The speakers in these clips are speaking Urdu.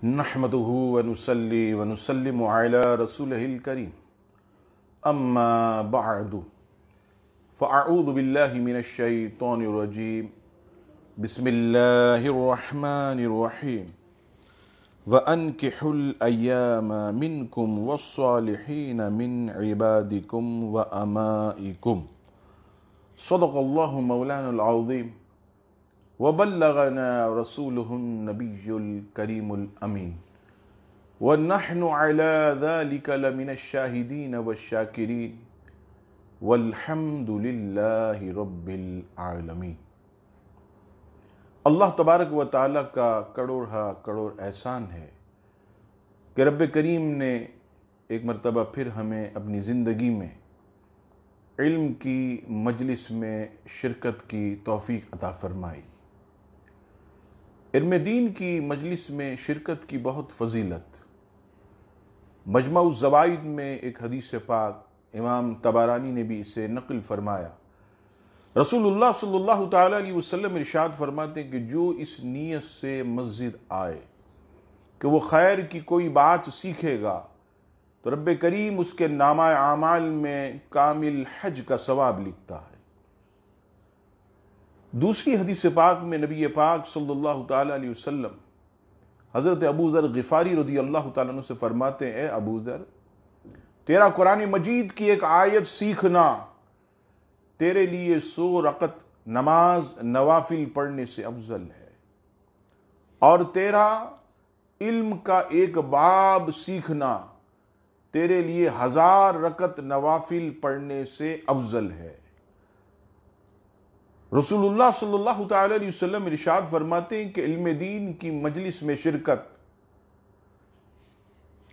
نحمده ونصلي ونسلم على رسوله الكريم أما بعد فأعوذ بالله من الشيطان الرجيم بسم الله الرحمن الرحيم وأنكحوا الأيام منكم والصالحين من عبادكم وأمائكم صدق الله مولانا العظيم وبلغنا رسوله النبي الكريم الأمين ونحن على ذلك لمن الشاهدين والشاكرين والحمد لله رب العالمين۔ اللہ تبارک و تعالیٰ کا کروڑ احسان ہے کہ رب کریم نے ایک مرتبہ پھر ہمیں اپنی زندگی میں علم کی مجلس میں شرکت کی توفیق عطا فرمائی۔ علم دین کی مجلس میں شرکت کی بہت فضیلت۔ مجمع الزوائد میں ایک حدیث پاک امام طبرانی نے بھی اسے نقل فرمایا۔ رسول اللہ صلی اللہ تعالیٰ علیہ وسلم ارشاد فرماتے ہیں کہ جو اس نیت سے مسجد آئے کہ وہ خیر کی کوئی بات سیکھے گا تو رب کریم اس کے نامہ اعمال میں کامل حج کا ثواب لکھتا ہے۔ دوسری حدیث پاک میں نبی پاک صلی اللہ تعالیٰ علیہ وسلم حضرت ابو ذر غفاری رضی اللہ تعالیٰ عنہ سے فرماتے ہیں، اے ابو ذر، تیرا قرآن مجید کی ایک آیت سیکھنا تیرے لیے 100 رکعت نماز نوافل پڑھنے سے افضل ہے، اور تیرا علم کا ایک باب سیکھنا تیرے لیے 1000 رکعت نوافل پڑھنے سے افضل ہے۔ رسول اللہ صلی اللہ تعالیٰ علیہ وسلم ارشاد فرماتے ہیں کہ علم دین کی مجلس میں شرکت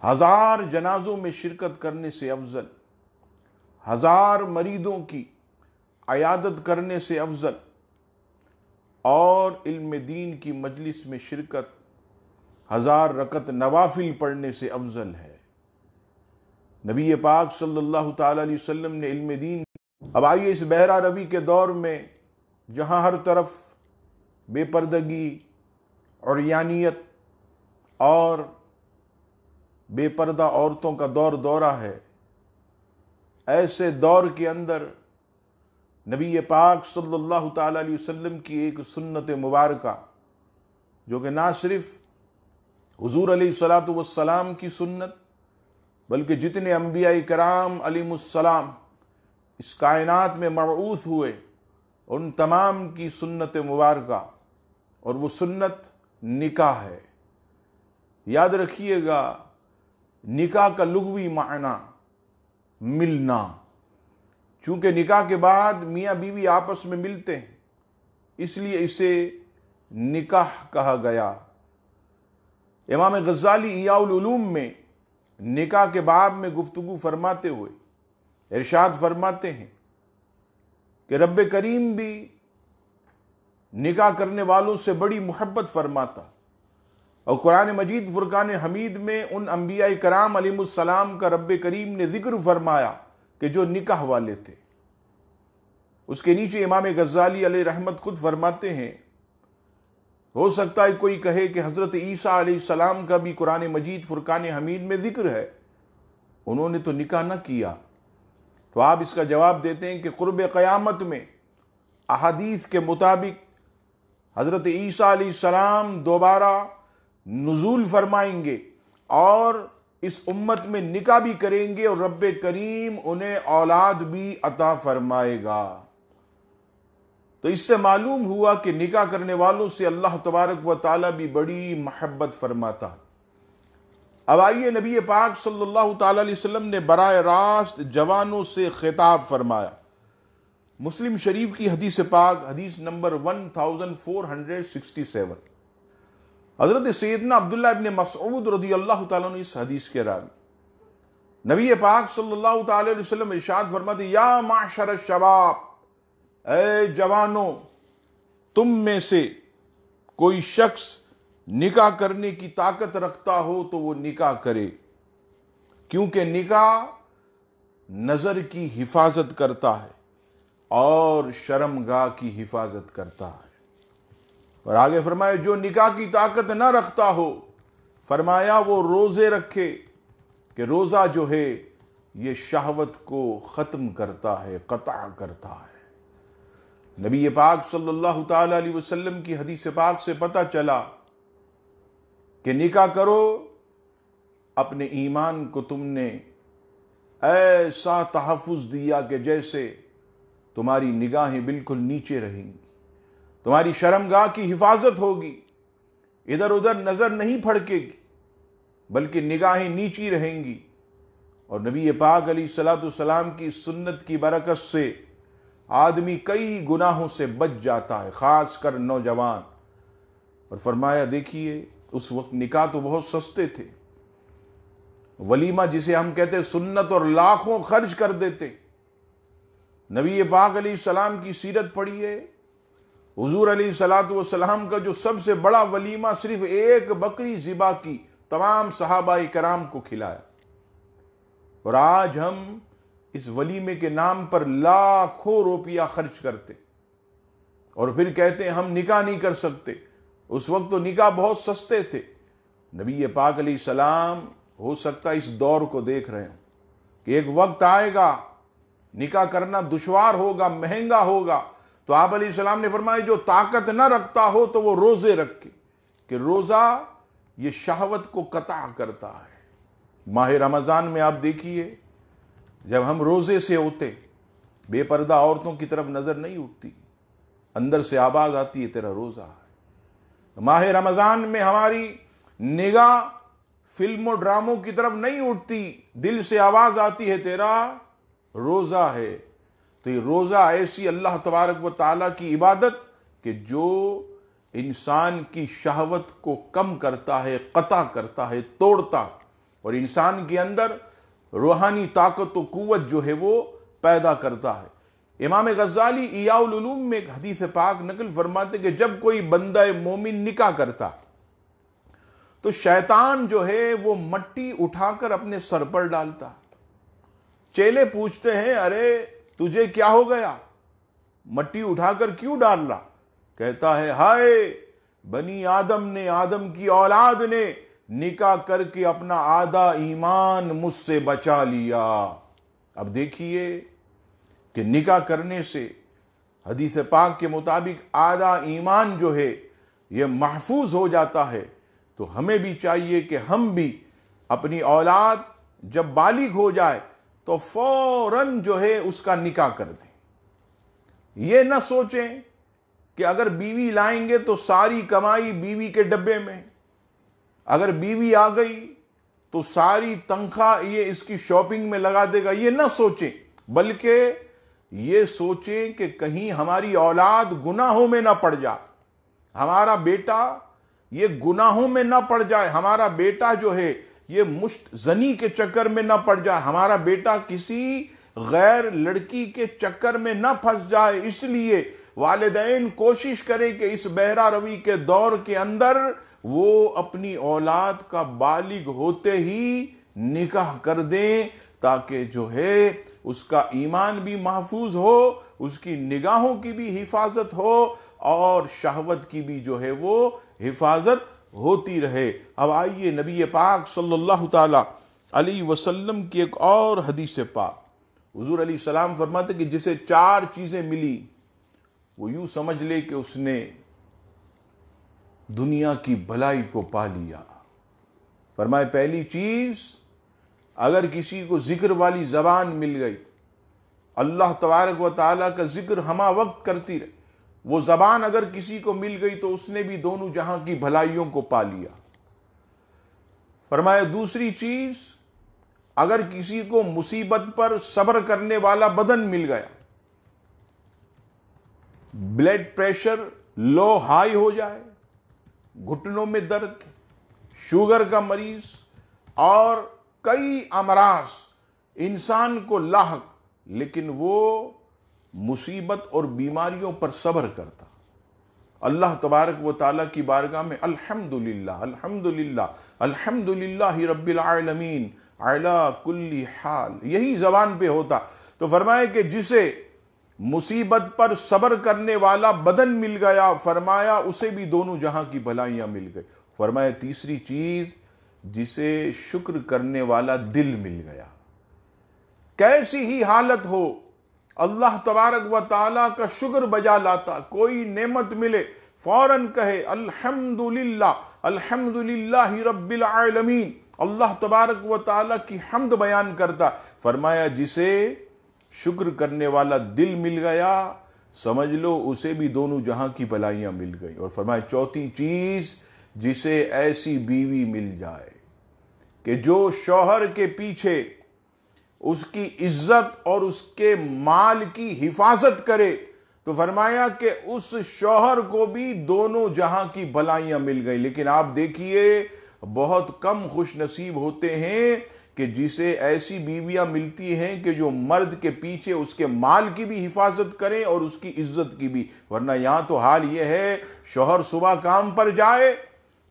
1000 جنازوں میں شرکت کرنے سے افضل، 1000 مریضوں کی عیادت کرنے سے افضل، اور علم دین کی مجلس میں شرکت 1000 رکعت نوافل پڑھنے سے افضل ہے۔ نبی پاک صلی اللہ تعالیٰ علیہ وسلم نے علم دین۔ اب آئیے اس بحرہ روی کے دور میں جہاں ہر طرف بے پردگی، عریانیت اور بے پردہ عورتوں کا دورہ ہے، ایسے دور کے اندر نبی پاک صلی اللہ تعالیٰ علیہ وسلم کی ایک سنت مبارکہ، جو کہ نہ صرف حضور علیہ السلام کی سنت بلکہ جتنے انبیاء کرام علیہم السلام اس کائنات میں مبعوث ہوئے ان تمام کی سنت مبارکہ، اور وہ سنت نکاح ہے۔ یاد رکھیے گا، نکاح کا لغوی معنی ملنا، چونکہ نکاح کے بعد میاں بیوی آپس میں ملتے ہیں، اس لیے اسے نکاح کہا گیا۔ امام غزالی احیاء العلوم میں نکاح کے باب میں گفتگو فرماتے ہوئے ارشاد فرماتے ہیں کہ رب کریم بھی نکاح کرنے والوں سے بڑی محبت فرماتا، اور قرآن مجید فرقان حمید میں ان انبیاء کرام علیہم السلام کا رب کریم نے ذکر فرمایا کہ جو نکاح والے تھے۔ اس کے نیچے امام غزالی علیہ رحمت خود فرماتے ہیں، ہو سکتا ہے کوئی کہے کہ حضرت عیسیٰ علیہ السلام کا بھی قرآن مجید فرقان حمید میں ذکر ہے، انہوں نے تو نکاح نہ کیا۔ تو آپ اس کا جواب دیتے ہیں کہ قرب قیامت میں احادیث کے مطابق حضرت عیسیٰ علیہ السلام دوبارہ نزول فرمائیں گے اور اس امت میں نکاح بھی کریں گے، اور رب کریم انہیں اولاد بھی عطا فرمائے گا۔ تو اس سے معلوم ہوا کہ نکاح کرنے والوں سے اللہ تبارک و تعالیٰ بھی بڑی محبت فرماتا۔ اب آئیے، نبی پاک صلی اللہ تعالیٰ علیہ وسلم نے براہ راست جوانوں سے خطاب فرمایا۔ مسلم شریف کی حدیث پاک، حدیث نمبر 1467، حضرت سیدنا عبداللہ ابن مسعود رضی اللہ تعالیٰ عنہ اس حدیث کے راوی، نبی پاک صلی اللہ تعالیٰ علیہ وسلم ارشاد فرماتے، یا معشر الشباب، اے جوانوں، تم میں سے کوئی شخص نکاح کرنے کی طاقت رکھتا ہو تو وہ نکاح کرے، کیونکہ نکاح نظر کی حفاظت کرتا ہے اور شرمگاہ کی حفاظت کرتا ہے۔ اور آگے فرمائے جو نکاح کی طاقت نہ رکھتا ہو فرمایا وہ روزے رکھے کہ روزہ جو ہے یہ شہوت کو ختم کرتا ہے، قطع کرتا ہے۔ نبی پاک صلی اللہ تعالی علیہ وسلم کی حدیث پاک سے پتہ چلا کہ نکاح کرو، اپنے ایمان کو تم نے ایسا تحفظ دیا کہ جیسے تمہاری نگاہیں بالکل نیچے رہیں گی، تمہاری شرمگاہ کی حفاظت ہوگی، ادھر ادھر نظر نہیں پھڑکے گی بلکہ نگاہیں نیچی رہیں گی۔ اور نبی پاک علیہ الصلوۃ والسلام کی سنت کی برکت سے آدمی کئی گناہوں سے بچ جاتا ہے، خاص کر نوجوان۔ اور فرمایا دیکھیے اس وقت نکاح تو بہت سستے تھے، ولیمہ جسے ہم کہتے ہیں سنت، اور لاکھوں خرچ کر دیتے۔ نبی پاک علیہ السلام کی سیرت پڑھیے، حضور علیہ الصلوۃ والسلام کا جو سب سے بڑا ولیمہ صرف ایک بکری ذبح کی، تمام صحابہ کرام کو کھلایا۔ اور آج ہم اس ولیمے کے نام پر لاکھوں روپیہ خرچ کرتے اور پھر کہتے ہیں ہم نکاح نہیں کر سکتے۔ اس وقت تو نکاح بہت سستے تھے۔ نبی پاک علیہ السلام ہو سکتا ہے اس دور کو دیکھ رہے ہوں کہ ایک وقت آئے گا نکاح کرنا دشوار ہوگا، مہنگا ہوگا، تو آپ علیہ السلام نے فرمایا جو طاقت نہ رکھتا ہو تو وہ روزے رکھے، کہ روزہ یہ شہوت کو قطع کرتا ہے۔ ماہ رمضان میں آپ دیکھیے جب ہم روزے سے ہوتے، بے پردہ عورتوں کی طرف نظر نہیں اٹھتی، اندر سے آواز آتی ہے تیرا روزہ ہے۔ ماہ رمضان میں ہماری نگاہ فلم و ڈراموں کی طرف نہیں اٹھتی، دل سے آواز آتی ہے تیرا روزہ ہے۔ تو یہ روزہ ایسی اللہ تبارک و تعالیٰ کی عبادت کہ جو انسان کی شہوت کو کم کرتا ہے، قطع کرتا ہے، توڑتا، اور انسان کے اندر روحانی طاقت و قوت جو ہے وہ پیدا کرتا ہے۔ امام غزالی احیاء العلوم میں ایک حدیث پاک نقل فرماتے کہ جب کوئی بندہ مومن نکاح کرتا تو شیطان جو ہے وہ مٹی اٹھا کر اپنے سر پر ڈالتا۔ چیلے پوچھتے ہیں ارے تجھے کیا ہو گیا، مٹی اٹھا کر کیوں ڈال رہا؟ کہتا ہے ہائے بنی آدم نے، آدم کی اولاد نے نکاح کر کے اپنا آدھا ایمان مجھ سے بچا لیا۔ اب دیکھیے کہ نکاح کرنے سے حدیث پاک کے مطابق آدھا ایمان جو ہے یہ محفوظ ہو جاتا ہے۔ تو ہمیں بھی چاہیے کہ ہم بھی اپنی اولاد جب بالغ ہو جائے تو فوراً جو ہے اس کا نکاح کر دیں۔ یہ نہ سوچیں کہ اگر بیوی لائیں گے تو ساری کمائی بیوی کے ڈبے میں، اگر بیوی آ گئی تو ساری تنخواہ یہ اس کی شاپنگ میں لگا دے گا، یہ نہ سوچیں، بلکہ یہ سوچیں کہ کہیں ہماری اولاد گناہوں میں نہ پڑ جائے، ہمارا بیٹا یہ گناہوں میں نہ پڑ جائے، ہمارا بیٹا جو ہے یہ مشت زنی کے چکر میں نہ پڑ جائے، ہمارا بیٹا کسی غیر لڑکی کے چکر میں نہ پھنس جائے۔ اس لیے والدین کوشش کریں کہ اس بہرہ روی کے دور کے اندر وہ اپنی اولاد کا بالغ ہوتے ہی نکاح کر دیں، تاکہ جو ہے اس کا ایمان بھی محفوظ ہو، اس کی نگاہوں کی بھی حفاظت ہو، اور شہوت کی بھی جو ہے وہ حفاظت ہوتی رہے۔ اب آئیے نبی پاک صلی اللہ تعالی علیہ وسلم کی ایک اور حدیث پاک۔ حضور علیہ السلام فرماتے کہ جسے 4 چیزیں ملی وہ یوں سمجھ لے کہ اس نے دنیا کی بھلائی کو پا لیا۔ فرمائے پہلی چیز، اگر کسی کو ذکر والی زبان مل گئی، اللہ تبارک و تعالیٰ کا ذکر ہمہ وقت کرتی رہے، وہ زبان اگر کسی کو مل گئی تو اس نے بھی دونوں جہاں کی بھلائیوں کو پا لیا۔ فرمایا دوسری چیز، اگر کسی کو مصیبت پر صبر کرنے والا بدن مل گیا، بلڈ پریشر لو ہائی ہو جائے، گھٹنوں میں درد، شوگر کا مریض اور کئی امراض انسان کو لاحق، لیکن وہ مصیبت اور بیماریوں پر صبر کرتا، اللہ تبارک و تعالیٰ کی بارگاہ میں الحمدللہ الحمدللہ الحمدللہ رب العالمین علی کل حال، یہی زبان پہ ہوتا۔ تو فرمایا کہ جسے مصیبت پر صبر کرنے والا بدن مل گیا، فرمایا اسے بھی دونوں جہاں کی بھلائیاں مل گئی۔ فرمایا تیسری چیز، جسے شکر کرنے والا دل مل گیا۔ کیسی ہی حالت ہو، اللہ تبارک و تعالیٰ کا شکر بجا لاتا، کوئی نعمت ملے فوراً کہے الحمدللہ الحمدللہ رب العالمین، اللہ تبارک و تعالیٰ کی حمد بیان کرتا۔ فرمایا جسے شکر کرنے والا دل مل گیا، سمجھ لو اسے بھی دونوں جہاں کی بلائیاں مل گئی۔ اور فرمایا چوتھی چیز، جسے ایسی بیوی مل جائے کہ جو شوہر کے پیچھے اس کی عزت اور اس کے مال کی حفاظت کرے، تو فرمایا کہ اس شوہر کو بھی دونوں جہاں کی بلائیاں مل گئی۔ لیکن آپ دیکھیے بہت کم خوش نصیب ہوتے ہیں کہ جسے ایسی بیویاں ملتی ہیں کہ جو مرد کے پیچھے اس کے مال کی بھی حفاظت کریں اور اس کی عزت کی بھی۔ ورنہ یہاں تو حال یہ ہے، شوہر صبح کام پر جائے،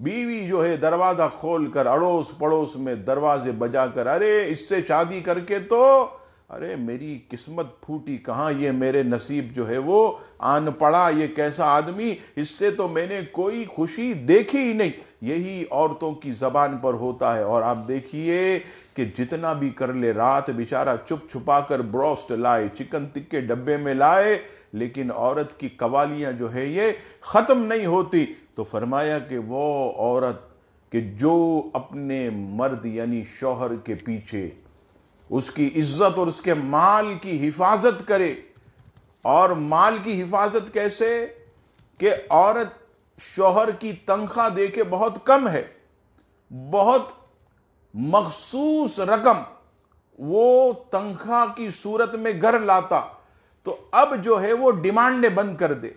بیوی جو ہے دروازہ کھول کر اڑوس پڑوس میں دروازے بجا کر، ارے اس سے شادی کر کے تو ارے میری قسمت پھوٹی، کہاں یہ میرے نصیب جو ہے وہ آن پڑا، یہ کیسا آدمی، اس سے تو میں نے کوئی خوشی دیکھی ہی نہیں۔ یہی عورتوں کی زبان پر ہوتا ہے۔ اور آپ دیکھیے کہ جتنا بھی کر لے، رات بیچارہ چھپ چھپا کر بروسٹ لائے، چکن ٹکے ڈبے میں لائے، لیکن عورت کی قوالیاں جو ہے یہ ختم نہیں ہوتی۔ تو فرمایا کہ وہ عورت کہ جو اپنے مرد یعنی شوہر کے پیچھے اس کی عزت اور اس کے مال کی حفاظت کرے، اور مال کی حفاظت کیسے کہ عورت شوہر کی تنخواہ دے کے بہت کم ہے، بہت مخصوص رقم وہ تنخواہ کی صورت میں گھر لاتا، تو اب جو ہے وہ ڈیمانڈیں بند کر دے،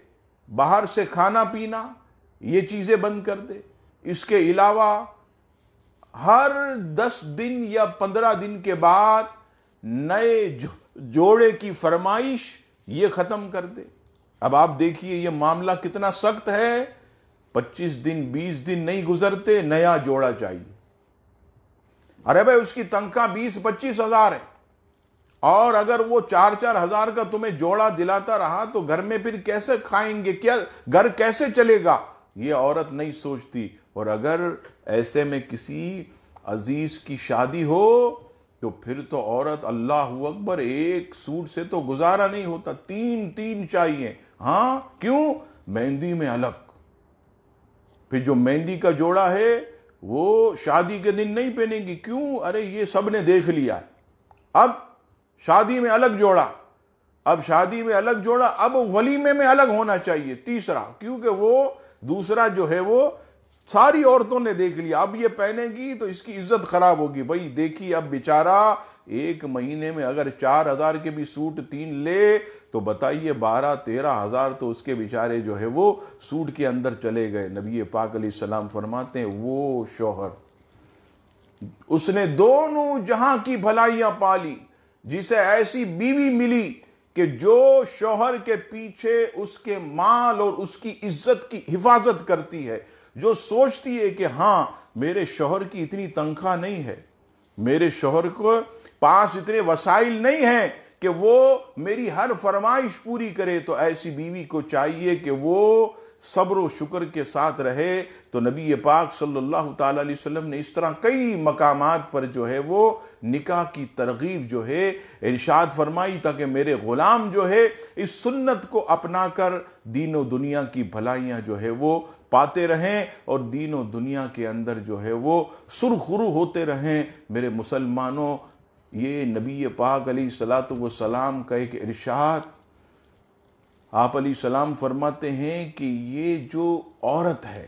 باہر سے کھانا پینا یہ چیزیں بند کر دے، اس کے علاوہ ہر 10 دن یا 15 دن کے بعد نئے جوڑے کی فرمائش یہ ختم کر دے۔ اب آپ دیکھیے یہ معاملہ کتنا سخت ہے، 25 دن 20 دن نہیں گزرتے نیا جوڑا چاہیے۔ ارے بھائی اس کی تنخواہ 20-25 ہزار ہے، اور اگر وہ 4-4 ہزار کا تمہیں جوڑا دلاتا رہا تو گھر میں پھر کیسے کھائیں گے، کیا گھر کیسے چلے گا، یہ عورت نہیں سوچتی۔ اور اگر ایسے میں کسی عزیز کی شادی ہو تو پھر تو عورت اللہ اکبر، ایک سوٹ سے تو گزارا نہیں ہوتا، 3 چاہیے۔ ہاں کیوں؟ مہندی میں الگ، پھر جو مہندی کا جوڑا ہے وہ شادی کے دن نہیں پہنے گی، کیوں؟ ارے یہ سب نے دیکھ لیا، اب شادی میں الگ جوڑا، اب شادی میں الگ جوڑا، اب ولیمے میں الگ ہونا چاہیے تیسرا، کیونکہ وہ دوسرا جو ہے وہ ساری عورتوں نے دیکھ لیا، اب یہ پہنے گی تو اس کی عزت خراب ہوگی۔ بھائی دیکھیے اب بیچارہ ایک مہینے میں اگر 4,000 کے بھی سوٹ 3 لے تو بتائیے 12-13 ہزار تو اس کے بیچارے جو ہے وہ سوٹ کے اندر چلے گئے۔ نبی پاک علیہ السلام فرماتے ہیں وہ شوہر اس نے دونوں جہاں کی بھلائیاں پالی، جسے ایسی بیوی ملی کہ جو شوہر کے پیچھے اس کے مال اور اس کی عزت کی حفاظت کرتی ہے، جو سوچتی ہے کہ ہاں میرے شوہر کی اتنی تنخواہ نہیں ہے، میرے شوہر کو پاس اتنے وسائل نہیں ہیں کہ وہ میری ہر فرمائش پوری کرے، تو ایسی بیوی کو چاہیے کہ وہ صبر و شکر کے ساتھ رہے۔ تو نبی پاک صلی اللہ تعالی علیہ وسلم نے اس طرح کئی مقامات پر جو ہے وہ نکاح کی ترغیب جو ہے ارشاد فرمائی، تاکہ میرے غلام جو ہے اس سنت کو اپنا کر دین و دنیا کی بھلائیاں جو ہے وہ پاتے رہیں اور دین و دنیا کے اندر جو ہے وہ سرخرو ہوتے رہیں۔ میرے مسلمانوں، یہ نبی پاک علیہ السلام کا ایک ارشاد، آپ علیہ السلام فرماتے ہیں کہ یہ جو عورت ہے،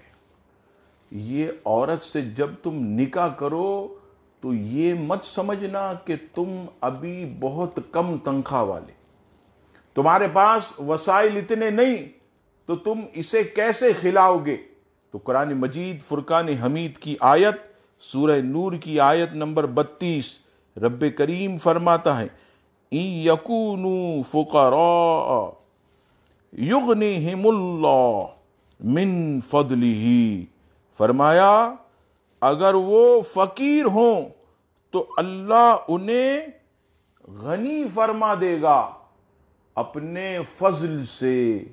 یہ عورت سے جب تم نکاح کرو تو یہ مت سمجھنا کہ تم ابھی بہت کم تنخواہ والے، تمہارے پاس وسائل اتنے نہیں تو تم اسے کیسے کھلاؤ گے۔ تو قرآن مجید فرقان حمید کی آیت، سورہ نور کی آیت نمبر 32، رب کریم فرماتا ہے اِن یکونوا فقراء یغنیہم اللہ من فضلہ، فرمایا اگر وہ فقیر ہوں تو اللہ انہیں غنی فرما دے گا اپنے فضل سے۔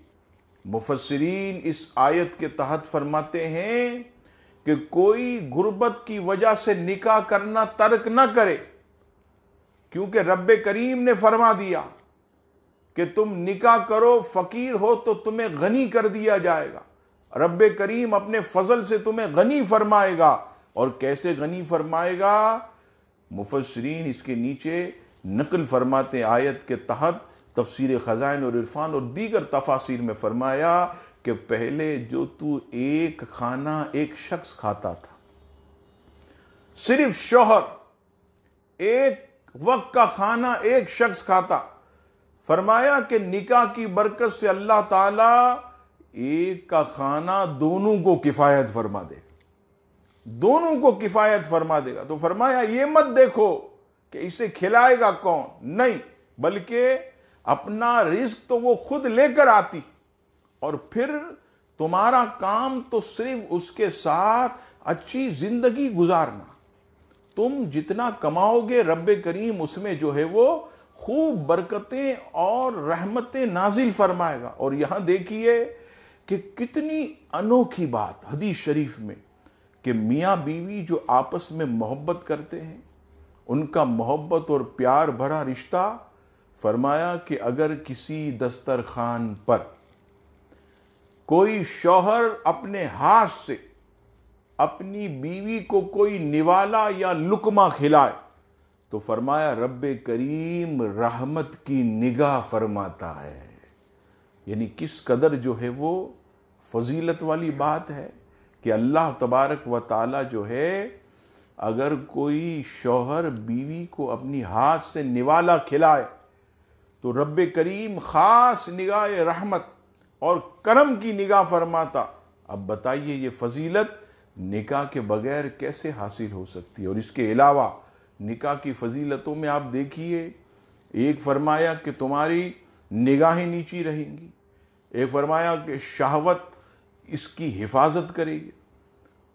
مفسرین اس آیت کے تحت فرماتے ہیں کہ کہ کوئی غربت کی وجہ سے نکاح کرنا ترک نہ کرے، کیونکہ رب کریم نے فرما دیا کہ تم نکاح کرو، فقیر ہو تو تمہیں غنی کر دیا جائے گا۔ رب کریم اپنے فضل سے تمہیں غنی فرمائے گا۔ اور کیسے غنی فرمائے گا؟ مفسرین اس کے نیچے نقل فرماتے ہیں، آیت کے تحت تفسیر خزائن اور عرفان اور دیگر تفاسیر میں فرمایا کہ پہلے جو تو ایک کھانا ایک شخص کھاتا تھا، صرف شوہر ایک وقت کا کھانا ایک شخص کھاتا، فرمایا کہ نکاح کی برکت سے اللہ تعالیٰ ایک کا کھانا دونوں کو کفایت فرما دے گا، دونوں کو کفایت فرما دے گا۔ تو فرمایا یہ مت دیکھو کہ اسے کھلائے گا کون، نہیں، بلکہ اپنا رزق تو وہ خود لے کر آتی، اور پھر تمہارا کام تو صرف اس کے ساتھ اچھی زندگی گزارنا۔ تم جتنا کماؤ گے رب کریم اس میں جو ہے وہ خوب برکتیں اور رحمتیں نازل فرمائے گا۔ اور یہاں دیکھیے کہ کتنی انوکھی بات حدیث شریف میں، کہ میاں بیوی جو آپس میں محبت کرتے ہیں، ان کا محبت اور پیار بھرا رشتہ، فرمایا کہ اگر کسی دسترخوان پر کوئی شوہر اپنے ہاتھ سے اپنی بیوی کو کوئی نوالا یا لقمہ کھلائے تو فرمایا رب کریم رحمت کی نگاہ فرماتا ہے۔ یعنی کس قدر جو ہے وہ فضیلت والی بات ہے کہ اللہ تبارک و تعالی جو ہے، اگر کوئی شوہر بیوی کو اپنی ہاتھ سے نوالا کھلائے تو رب کریم خاص نگاہ رحمت اور کرم کی نگاہ فرماتا۔ اب بتائیے یہ فضیلت نکاح کے بغیر کیسے حاصل ہو سکتی ہے؟ اور اس کے علاوہ نکاح کی فضیلتوں میں آپ دیکھیے، ایک فرمایا کہ تمہاری نگاہیں نیچی رہیں گی، ایک فرمایا کہ شہوت اس کی حفاظت کرے گی،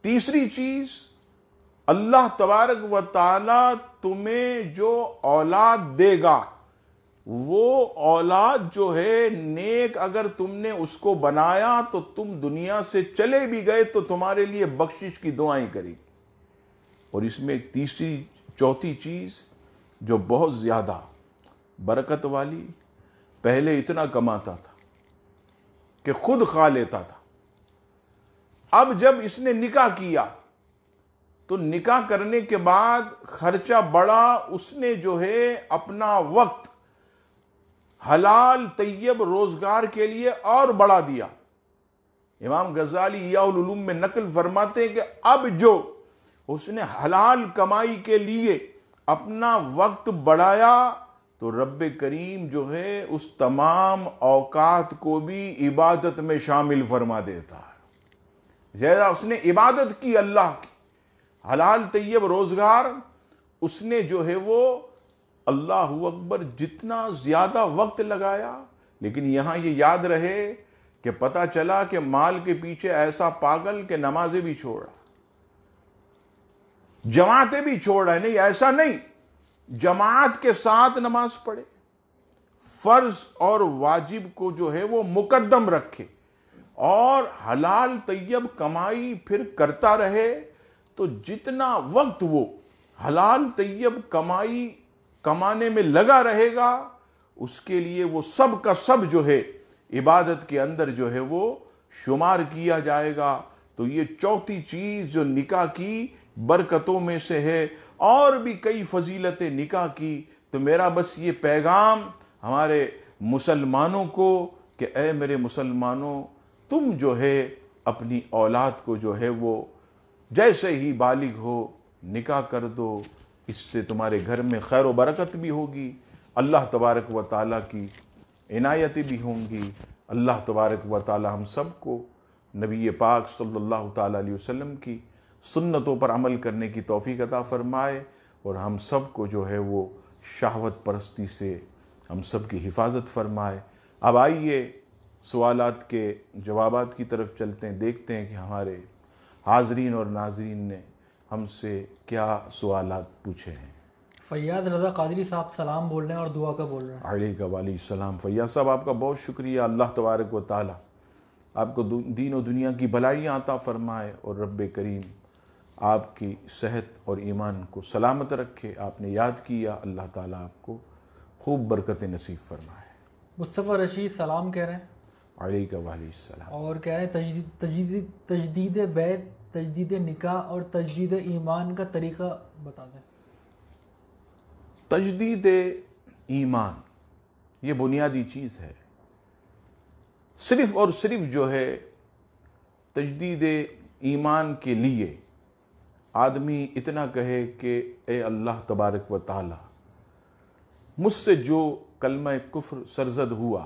تیسری چیز اللہ تبارک و تعالی تمہیں جو اولاد دے گا، وہ اولاد جو ہے نیک اگر تم نے اس کو بنایا تو تم دنیا سے چلے بھی گئے تو تمہارے لیے بخشش کی دعائیں کرے گی۔ اور اس میں ایک تیسری چوتھی چیز جو بہت زیادہ برکت والی، پہلے اتنا کماتا تھا کہ خود کھا لیتا تھا، اب جب اس نے نکاح کیا تو نکاح کرنے کے بعد خرچہ بڑھا، اس نے جو ہے اپنا وقت حلال طیب روزگار کے لیے اور بڑھا دیا۔ امام غزالی احیاء العلوم میں نقل فرماتے ہیں کہ اب جو اس نے حلال کمائی کے لیے اپنا وقت بڑھایا تو رب کریم جو ہے اس تمام اوقات کو بھی عبادت میں شامل فرما دیتا ہے۔ جیسا اس نے عبادت کی اللہ کی، حلال طیب روزگار، اس نے جو ہے وہ اللہ اکبر جتنا زیادہ وقت لگایا، لیکن یہاں یہ یاد رہے کہ پتہ چلا کہ مال کے پیچھے ایسا پاگل کہ نمازیں بھی چھوڑ رہا، جماعتیں بھی چھوڑ رہا ہے۔ نہیں، ایسا نہیں، جماعت کے ساتھ نماز پڑھے، فرض اور واجب کو جو ہے وہ مقدم رکھے، اور حلال طیب کمائی پھر کرتا رہے، تو جتنا وقت وہ حلال طیب کمانے میں لگا رہے گا، اس کے لیے وہ سب کا سب جو ہے عبادت کے اندر جو ہے وہ شمار کیا جائے گا۔ تو یہ چوتھی چیز جو نکاح کی برکتوں میں سے ہے، اور بھی کئی فضیلتیں نکاح کی۔ تو میرا بس یہ پیغام ہمارے مسلمانوں کو کہ اے میرے مسلمانوں، تم جو ہے اپنی اولاد کو جو ہے وہ جیسے ہی بالغ ہو نکاح کر دو، اس سے تمہارے گھر میں خیر و برکت بھی ہوگی، اللہ تبارک و تعالیٰ کی عنایتیں بھی ہوں گی۔ اللہ تبارک و تعالیٰ ہم سب کو نبی پاک صلی اللہ تعالیٰ علیہ وسلم کی سنتوں پر عمل کرنے کی توفیق عطا فرمائے، اور ہم سب کو جو ہے وہ شہوت پرستی سے ہم سب کی حفاظت فرمائے۔ اب آئیے سوالات کے جوابات کی طرف چلتے ہیں، دیکھتے ہیں کہ ہمارے حاضرین اور ناظرین نے ہم سے کیا سوالات پوچھے ہیں۔ فیاض رضا قادری صاحب سلام بول رہے ہیں اور دعا کا بول رہے ہیں۔ علیکہ وعلیہ السلام۔ فیاض صاحب آپ کا بہت شکریہ، اللہ تبارک و تعالی آپ کو دین و دنیا کی بھلائیاں عطا فرمائے، اور رب کریم آپ کی صحت اور ایمان کو سلامت رکھے. آپ نے یاد کیا, اللہ تعالیٰ آپ کو خوب برکت نصیب فرمائے. مصطفیٰ رشید سلام کہہ رہے ہیں علیکہ وعلیہ السلام. اور کہہ رہے ہیں تجدید بیت، تجدید نکاح اور تجدید ایمان کا طریقہ بتا دیں. تجدید ایمان یہ بنیادی چیز ہے. صرف اور صرف جو ہے تجدید ایمان کے لیے آدمی اتنا کہے کہ اے اللہ تبارک و تعالی، مجھ سے جو کلمہ کفر سرزد ہوا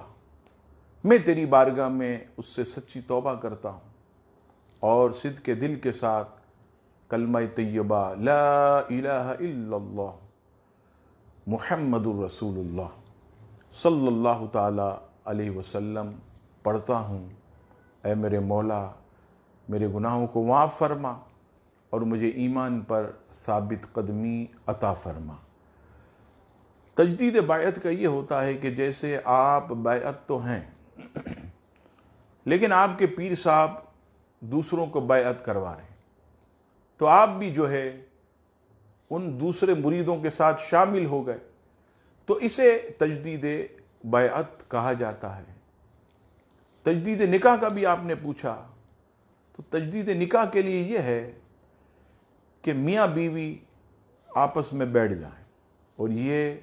میں تیری بارگاہ میں اس سے سچی توبہ کرتا ہوں اور صدق کے دل کے ساتھ کلمہ طیبہ لا الہ الا اللہ محمد الرسول اللہ صلی اللہ تعالی علیہ وسلم پڑھتا ہوں. اے میرے مولا، میرے گناہوں کو معاف فرما اور مجھے ایمان پر ثابت قدمی عطا فرما. تجدید بیعت کا یہ ہوتا ہے کہ جیسے آپ بیعت تو ہیں لیکن آپ کے پیر صاحب دوسروں کو بیعت کروا رہے ہیں، تو آپ بھی جو ہے ان دوسرے مریدوں کے ساتھ شامل ہو گئے، تو اسے تجدید بیعت کہا جاتا ہے. تجدید نکاح کا بھی آپ نے پوچھا، تو تجدید نکاح کے لیے یہ ہے کہ میاں بیوی آپس میں بیٹھ جائیں. اور یہ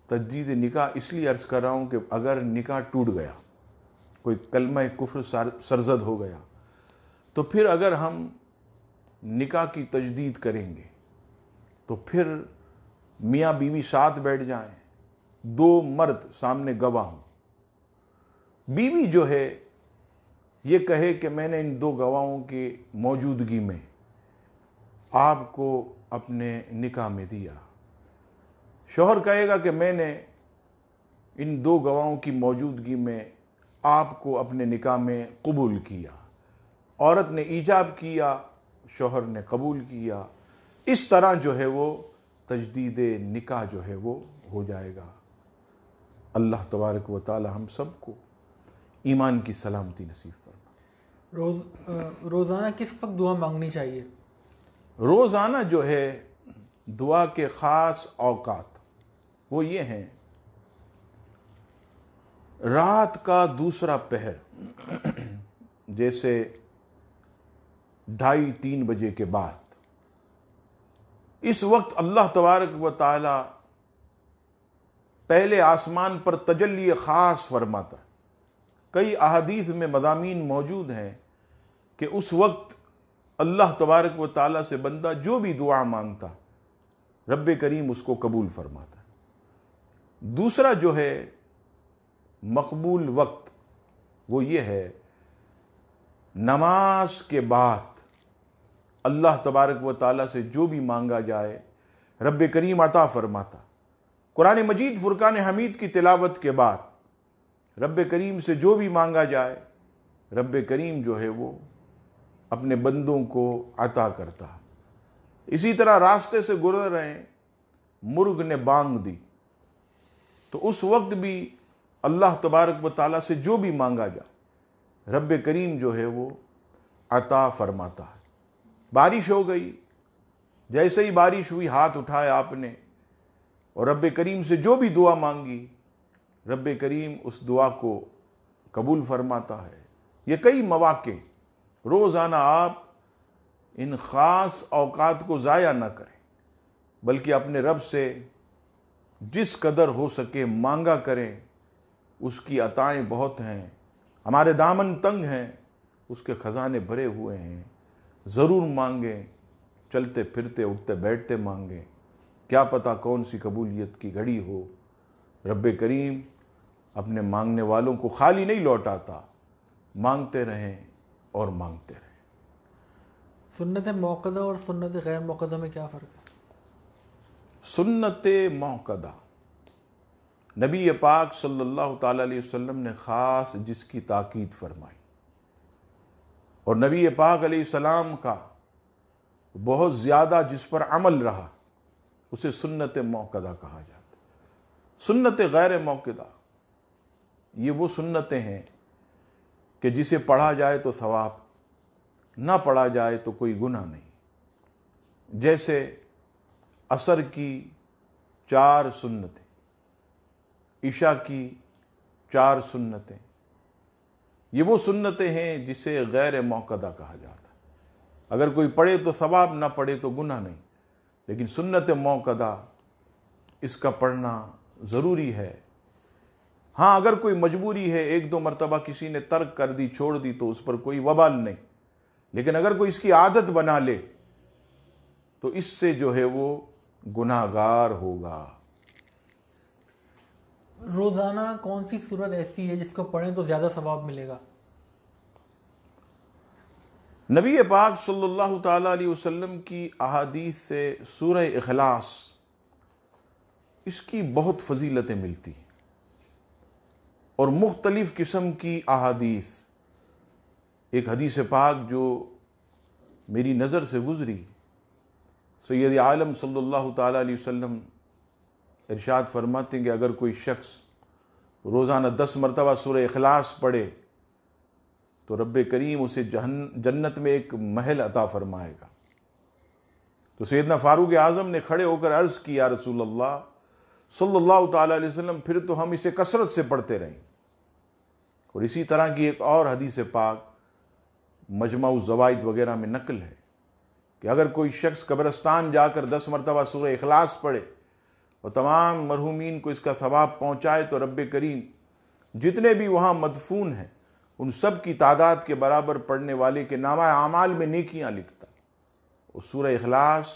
تجدید نکاح اس لیے عرض کر رہا ہوں کہ اگر نکاح ٹوٹ گیا، کوئی کلمہ کفر سرزد ہو گیا، تو پھر اگر ہم نکاح کی تجدید کریں گے تو پھر میاں بیوی ساتھ بیٹھ جائیں، دو مرد سامنے گواہ ہوں، بیوی جو ہے یہ کہے کہ میں نے ان دو گواہوں کی موجودگی میں آپ کو اپنے نکاح میں دیا. شوہر کہے گا کہ میں نے ان دو گواہوں کی موجودگی میں آپ کو اپنے نکاح میں قبول کیا. عورت نے ایجاب کیا، شوہر نے قبول کیا. اس طرح جو ہے وہ تجدید نکاح جو ہے وہ ہو جائے گا. اللہ تبارک و تعالی ہم سب کو ایمان کی سلامتی نصیب فرمائے. روزانہ کس وقت دعا مانگنی چاہیے؟ روزانہ جو ہے دعا کے خاص اوقات وہ یہ ہیں: رات کا دوسرا پہر، جیسے 2:30-3 بجے کے بعد. اس وقت اللہ تبارک و تعالی پہلے آسمان پر تجلی خاص فرماتا ہے. کئی احادیث میں مضامین موجود ہیں کہ اس وقت اللہ تبارک و تعالی سے بندہ جو بھی دعا مانگتا رب کریم اس کو قبول فرماتا ہے. دوسرا جو ہے مقبول وقت وہ یہ ہے نماز کے بعد اللہ تبارک و تعالی سے جو بھی مانگا جائے رب کریم عطا فرماتا. قرآن مجید فرقان حمید کی تلاوت کے بعد رب کریم سے جو بھی مانگا جائے رب کریم جو ہے وہ اپنے بندوں کو عطا کرتا. اسی طرح راستے سے گزر رہے ہیں، مرغ نے بانگ دی، تو اس وقت بھی اللہ تبارک و تعالیٰ سے جو بھی مانگا جائے رب کریم جو ہے وہ عطا فرماتا ہے. بارش ہو گئی، جیسے ہی بارش ہوئی ہاتھ اٹھایا آپ نے اور رب کریم سے جو بھی دعا مانگی رب کریم اس دعا کو قبول فرماتا ہے. یہ کئی مواقع، روزانہ آپ ان خاص اوقات کو ضائع نہ کریں بلکہ اپنے رب سے جس قدر ہو سکے مانگا کریں. اس کی عطائیں بہت ہیں، ہمارے دامن تنگ ہیں، اس کے خزانے بھرے ہوئے ہیں. ضرور مانگیں، چلتے پھرتے اٹھتے بیٹھتے مانگیں، کیا پتہ کون سی قبولیت کی گھڑی ہو. رب کریم اپنے مانگنے والوں کو خالی نہیں لوٹاتا. مانگتے رہیں اور مانگتے رہیں. سنت موقدہ اور سنت غیر موقدہ میں کیا فرق ہے؟ سنت موقدہ نبی پاک صلی اللہ تعالی علیہ وسلم نے خاص جس کی تاکید فرمائی، اور نبی پاک علیہ السلام کا بہت زیادہ جس پر عمل رہا اسے سنت موقدہ کہا جاتا. سنت غیر موقدہ یہ وہ سنتیں ہیں کہ جسے پڑھا جائے تو ثواب، نہ پڑھا جائے تو کوئی گناہ نہیں. جیسے عصر کی 4 سنتیں، عشاء کی 4 سنتیں، یہ وہ سنتیں ہیں جسے غیر موقدہ کہا جاتا ہے۔ اگر کوئی پڑھے تو ثواب، نہ پڑھے تو گناہ نہیں، لیکن سنت موقدہ اس کا پڑھنا ضروری ہے۔ ہاں اگر کوئی مجبوری ہے، 1-2 مرتبہ کسی نے ترک کر دی، چھوڑ دی، تو اس پر کوئی وبال نہیں، لیکن اگر کوئی اس کی عادت بنا لے تو اس سے جو ہے وہ گناہگار ہوگا۔ روزانہ کون سی صورت ایسی ہے جس کو پڑھیں تو زیادہ ثواب ملے گا؟ نبی پاک صلی اللہ تعالیٰ علیہ وسلم کی احادیث سے سورہ اخلاص، اس کی بہت فضیلتیں ملتی ہیں، اور مختلف قسم کی احادیث۔ ایک حدیث پاک جو میری نظر سے گزری، سید عالم صلی اللہ تعالیٰ علیہ وسلم ارشاد فرماتے ہیں کہ اگر کوئی شخص روزانہ 10 مرتبہ سورہ اخلاص پڑھے تو رب کریم اسے جنت میں ایک محل عطا فرمائے گا۔ تو سیدنا فاروق اعظم نے کھڑے ہو کر عرض کی، یا رسول اللہ صلی اللہ تعالیٰ علیہ وسلم، پھر تو ہم اسے کثرت سے پڑھتے رہیں۔ اور اسی طرح کی ایک اور حدیث پاک مجمع الزوائد وغیرہ میں نقل ہے کہ اگر کوئی شخص قبرستان جا کر 10 مرتبہ سورہ اخلاص پڑھے اور تمام مرحومین کو اس کا ثواب پہنچائے تو رب کریم جتنے بھی وہاں مدفون ہیں ان سب کی تعداد کے برابر پڑھنے والے کے نامہ اعمال میں نیکیاں لکھتا۔ اور سورہ اخلاص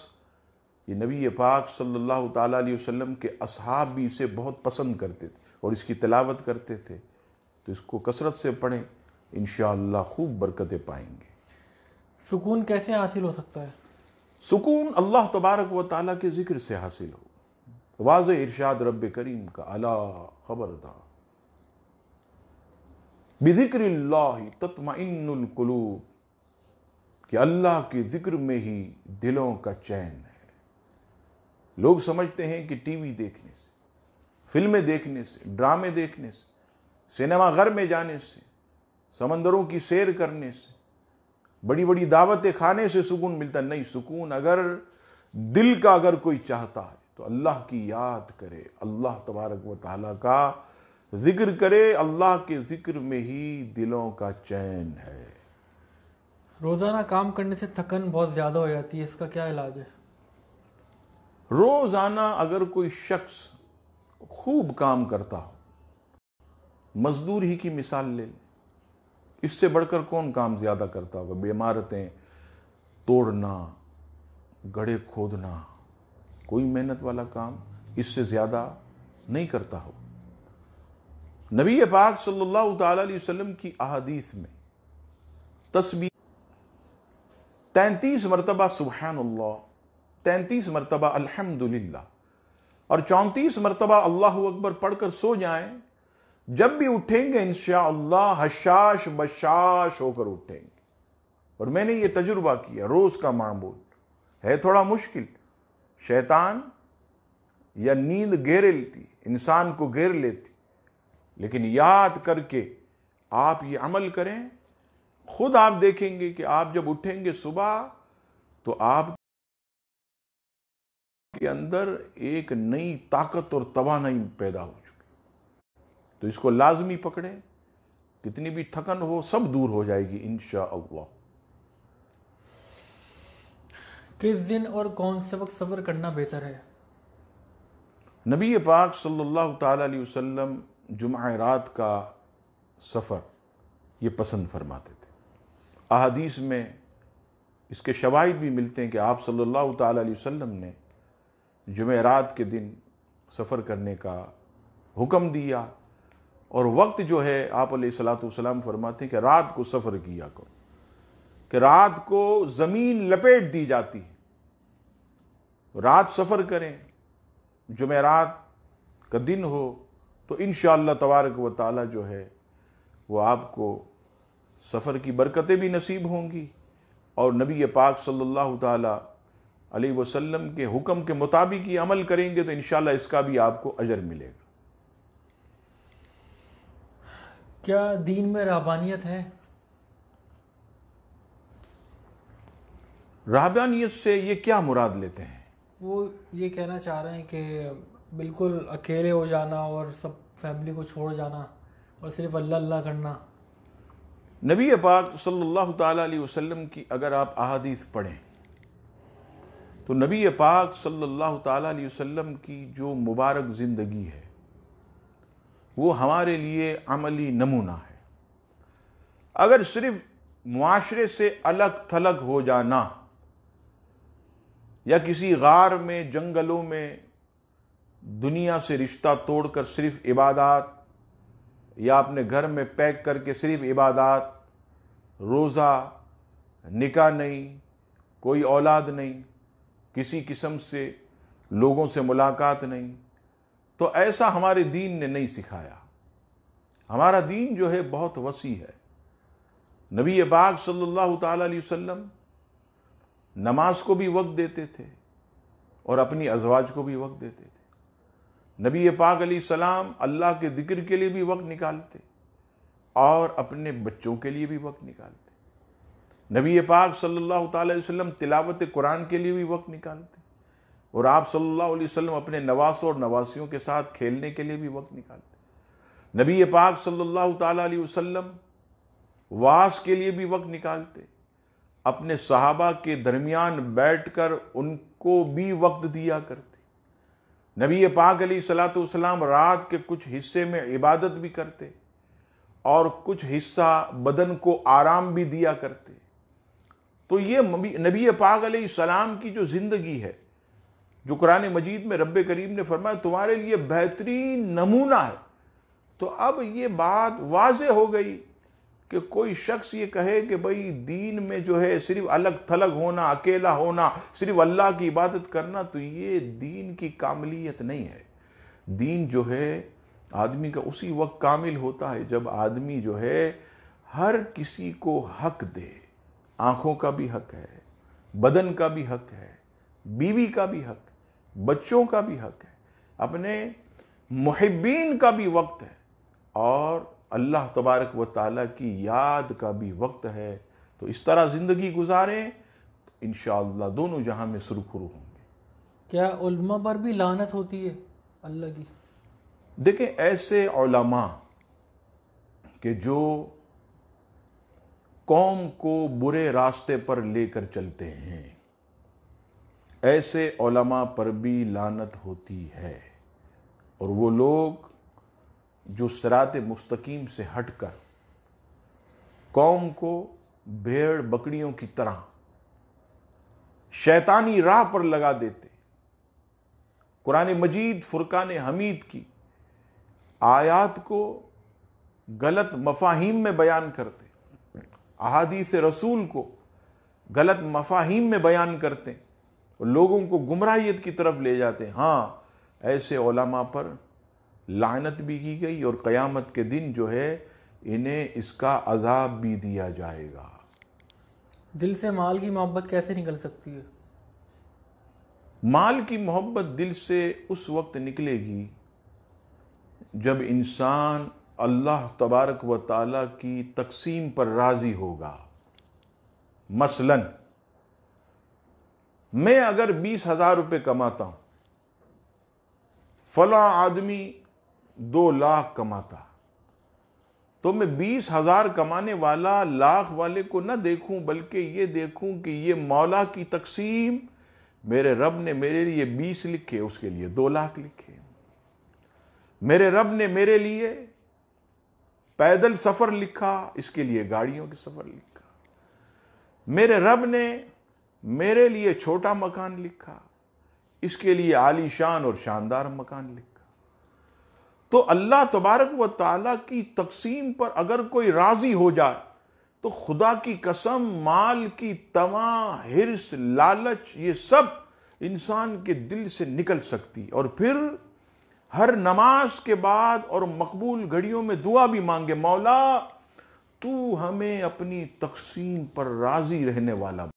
یہ نبی پاک صلی اللہ تعالیٰ علیہ وسلم کے اصحاب بھی اسے بہت پسند کرتے تھے اور اس کی تلاوت کرتے تھے، تو اس کو کثرت سے پڑھیں، انشاءاللہ خوب برکتیں پائیں گے۔ سکون کیسے حاصل ہو سکتا ہے؟ سکون اللہ تبارک و تعالیٰ کے ذکر سے حاصل ہو۔ واضح ارشاد رب کریم کا، الا خبردار بذکر اللہ تطمئن القلوب، کہ اللہ کے ذکر میں ہی دلوں کا چین ہے۔ لوگ سمجھتے ہیں کہ ٹی وی دیکھنے سے، فلمیں دیکھنے سے، ڈرامے دیکھنے سے، سینما گھر میں جانے سے، سمندروں کی سیر کرنے سے، بڑی بڑی دعوتیں کھانے سے سکون ملتا۔ نہیں، سکون اگر دل کا اگر کوئی چاہتا ہے تو اللہ کی یاد کرے، اللہ تبارک و تعالیٰ کا ذکر کرے، اللہ کے ذکر میں ہی دلوں کا چین ہے۔ روزانہ کام کرنے سے تھکن بہت زیادہ ہو جاتی ہے، اس کا کیا علاج ہے؟ روزانہ اگر کوئی شخص خوب کام کرتا ہو، مزدور ہی کی مثال لے لیں، اس سے بڑھ کر کون کام زیادہ کرتا ہوگا؟ بے عمارتیں توڑنا، گڑھے کھودنا، کوئی محنت والا کام اس سے زیادہ نہیں کرتا ہو۔ نبی پاک صلی اللہ تعالیٰ علیہ وسلم کی احادیث میں تسبیح 33 مرتبہ سبحان اللہ، 33 مرتبہ الحمدللہ اور 34 مرتبہ اللہ اکبر پڑھ کر سو جائیں، جب بھی اٹھیں گے انشاءاللہ حشاش بشاش ہو کر اٹھیں گے۔ اور میں نے یہ تجربہ کیا، روز کا معمول ہے، تھوڑا مشکل، شیطان یا نیند گھیر لیتی، انسان کو گھیر لیتی، لیکن یاد کر کے آپ یہ عمل کریں، خود آپ دیکھیں گے کہ آپ جب اٹھیں گے صبح تو آپ کے اندر ایک نئی طاقت اور توانائی پیدا ہو چکی۔ تو اس کو لازمی پکڑیں، کتنی بھی تھکن ہو سب دور ہو جائے گی انشاءاللہ۔ کس دن اور کون سے وقت سفر کرنا بہتر ہے؟ نبی پاک صلی اللہ تعالیٰ علیہ وسلم جمعہ رات کا سفر یہ پسند فرماتے تھے۔ احادیث میں اس کے شواہد بھی ملتے ہیں کہ آپ صلی اللہ تعالیٰ علیہ وسلم نے جمعرات کے دن سفر کرنے کا حکم دیا، اور وقت جو ہے آپ علیہ الصلوۃ والسلام فرماتے ہیں کہ رات کو سفر کیا کرو، کہ رات کو زمین لپیٹ دی جاتی ہے، رات سفر کریں، جمعرات کا دن ہو تو انشاءاللہ تبارک و تعالی جو ہے وہ آپ کو سفر کی برکتیں بھی نصیب ہوں گی، اور نبی پاک صلی اللہ تعالی علیہ وسلم کے حکم کے مطابق یہ عمل کریں گے تو انشاءاللہ اس کا بھی آپ کو اجر ملے گا۔ کیا دین میں رہبانیت ہے؟ رہبانیت سے یہ کیا مراد لیتے ہیں؟ وہ یہ کہنا چاہ رہے ہیں کہ بالکل اکیلے ہو جانا اور سب فیملی کو چھوڑ جانا اور صرف اللہ اللہ کرنا. نبی پاک صلی اللہ تعالیٰ علیہ وسلم کی اگر آپ احادیث پڑھیں تو نبی پاک صلی اللہ تعالیٰ علیہ وسلم کی جو مبارک زندگی ہے وہ ہمارے لیے عملی نمونہ ہے. اگر صرف معاشرے سے الگ تھلگ ہو جانا یا کسی غار میں جنگلوں میں دنیا سے رشتہ توڑ کر صرف عبادات، یا اپنے گھر میں پیک کر کے صرف عبادات، روزہ، نکاح نہیں، کوئی اولاد نہیں، کسی قسم سے لوگوں سے ملاقات نہیں، تو ایسا ہمارے دین نے نہیں سکھایا. ہمارا دین جو ہے بہت وسیع ہے. نبی پاک صلی اللہ تعالیٰ علیہ وسلم نماز کو بھی وقت دیتے تھے اور اپنی ازواج کو بھی وقت دیتے تھے. نبی پاک علیہ السلام اللہ کے ذکر کے لیے بھی وقت نکالتے اور اپنے بچوں کے لیے بھی وقت نکالتے. نبی پاک صلی اللہ تعالیٰ علیہ وسلم تلاوت قرآن کے لیے بھی وقت نکالتے، اور آپ صلی اللہ علیہ وسلم اپنے نواسوں اور نواسیوں کے ساتھ کھیلنے کے لیے بھی وقت نکالتے. نبی پاک صلی اللہ تعالیٰ علیہ وسلم وعظ کے لیے بھی وقت نکالتے، اپنے صحابہ کے درمیان بیٹھ کر ان کو بھی وقت دیا کرتے. نبی پاک علیہ الصلوۃ والسلام رات کے کچھ حصے میں عبادت بھی کرتے اور کچھ حصہ بدن کو آرام بھی دیا کرتے. تو یہ نبی پاک علیہ السلام کی جو زندگی ہے، جو قرآن مجید میں رب کریم نے فرمایا تمہارے لیے بہترین نمونہ ہے. تو اب یہ بات واضح ہو گئی کہ کوئی شخص یہ کہے کہ بھئی دین میں جو ہے صرف الگ تھلگ ہونا، اکیلا ہونا، صرف اللہ کی عبادت کرنا، تو یہ دین کی کاملیت نہیں ہے. دین جو ہے آدمی کا اسی وقت کامل ہوتا ہے جب آدمی جو ہے ہر کسی کو حق دے. آنکھوں کا بھی حق ہے، بدن کا بھی حق ہے، بیوی کا بھی حق ہے، بچوں کا بھی حق ہے، اپنے محبین کا بھی وقت ہے، اور اللہ تبارک و تعالیٰ کی یاد کا بھی وقت ہے. تو اس طرح زندگی گزاریں تو انشاءاللہ دونوں جہاں میں سرخرو ہوں گے. کیا علماء پر بھی لعنت ہوتی ہے اللہ کی؟ دیکھیں، ایسے علماء کہ جو قوم کو برے راستے پر لے کر چلتے ہیں، ایسے علماء پر بھی لعنت ہوتی ہے. اور وہ لوگ جو صراط مستقیم سے ہٹ کر قوم کو بھیڑ بکریوں کی طرح شیطانی راہ پر لگا دیتے، قرآن مجید فرقان حمید کی آیات کو غلط مفاہیم میں بیان کرتے، احادیث رسول کو غلط مفاہیم میں بیان کرتے اور لوگوں کو گمراہیت کی طرف لے جاتے. ہاں، ایسے علماء پر لعنت بھی کی گئی اور قیامت کے دن جو ہے انہیں اس کا عذاب بھی دیا جائے گا. دل سے مال کی محبت کیسے نکل سکتی ہے؟ مال کی محبت دل سے اس وقت نکلے گی جب انسان اللہ تبارک و تعالیٰ کی تقسیم پر راضی ہوگا. مثلاً میں اگر 20,000 روپے کماتا ہوں، فلاں آدمی 2 لاکھ کماتا، تو میں 20,000 کمانے والا لاکھ والے کو نہ دیکھوں، بلکہ یہ دیکھوں کہ یہ مولا کی تقسیم، میرے رب نے میرے لیے 20 لکھے، اس کے لیے 2 لاکھ لکھے. میرے رب نے میرے لیے پیدل سفر لکھا، اس کے لیے گاڑیوں کے سفر لکھا. میرے رب نے میرے لیے چھوٹا مکان لکھا، اس کے لیے عالی شان اور شاندار مکان لکھا. تو اللہ تبارک و تعالیٰ کی تقسیم پر اگر کوئی راضی ہو جائے تو خدا کی قسم مال کی طمع، حرص، لالچ، یہ سب انسان کے دل سے نکل سکتی. اور پھر ہر نماز کے بعد اور مقبول گھڑیوں میں دعا بھی مانگے، مولا تو ہمیں اپنی تقسیم پر راضی رہنے والا